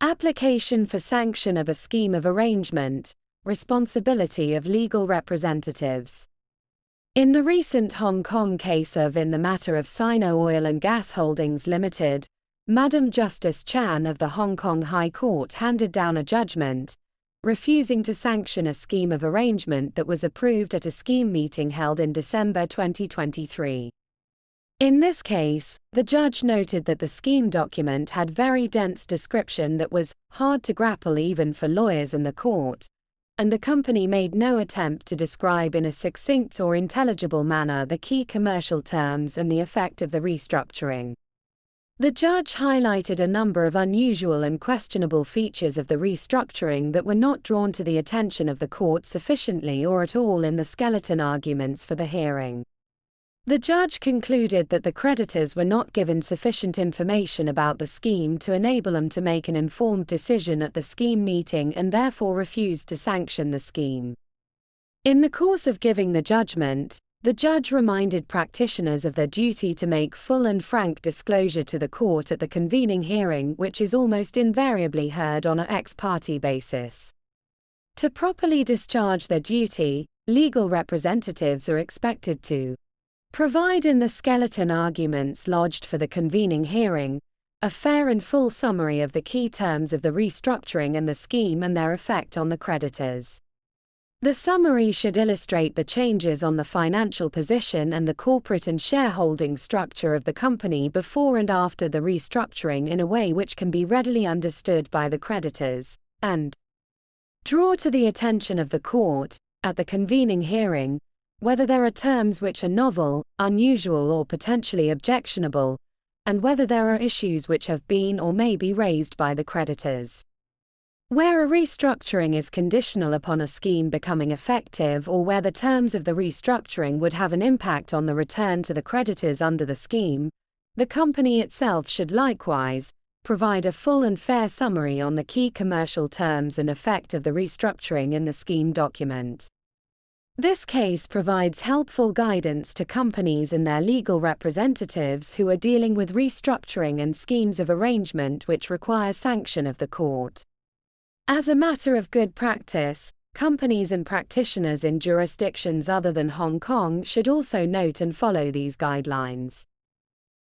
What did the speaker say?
Application for sanction of a scheme of arrangement, responsibility of legal representatives. In the recent Hong Kong case of in the matter of Sino Oil and Gas Holdings Limited, Madam Justice Chan of the Hong Kong High Court handed down a judgment, refusing to sanction a scheme of arrangement that was approved at a scheme meeting held in December 2023. In this case, the judge noted that the scheme document had very dense description that was hard to grapple even for lawyers and the court, and the company made no attempt to describe in a succinct or intelligible manner the key commercial terms and the effect of the restructuring. The judge highlighted a number of unusual and questionable features of the restructuring that were not drawn to the attention of the court sufficiently or at all in the skeleton arguments for the hearing. The judge concluded that the creditors were not given sufficient information about the scheme to enable them to make an informed decision at the scheme meeting and therefore refused to sanction the scheme. In the course of giving the judgment, the judge reminded practitioners of their duty to make full and frank disclosure to the court at the convening hearing, which is almost invariably heard on an ex parte basis. To properly discharge their duty, legal representatives are expected to provide in the skeleton arguments lodged for the convening hearing a fair and full summary of the key terms of the restructuring and the scheme and their effect on the creditors. The summary should illustrate the changes on the financial position and the corporate and shareholding structure of the company before and after the restructuring in a way which can be readily understood by the creditors, and draw to the attention of the court, at the convening hearing, whether there are terms which are novel, unusual or potentially objectionable, and whether there are issues which have been or may be raised by the creditors. Where a restructuring is conditional upon a scheme becoming effective or where the terms of the restructuring would have an impact on the return to the creditors under the scheme, the company itself should likewise provide a full and fair summary on the key commercial terms and effect of the restructuring in the scheme document. This case provides helpful guidance to companies and their legal representatives who are dealing with restructuring and schemes of arrangement which require sanction of the court. As a matter of good practice, companies and practitioners in jurisdictions other than Hong Kong should also note and follow these guidelines.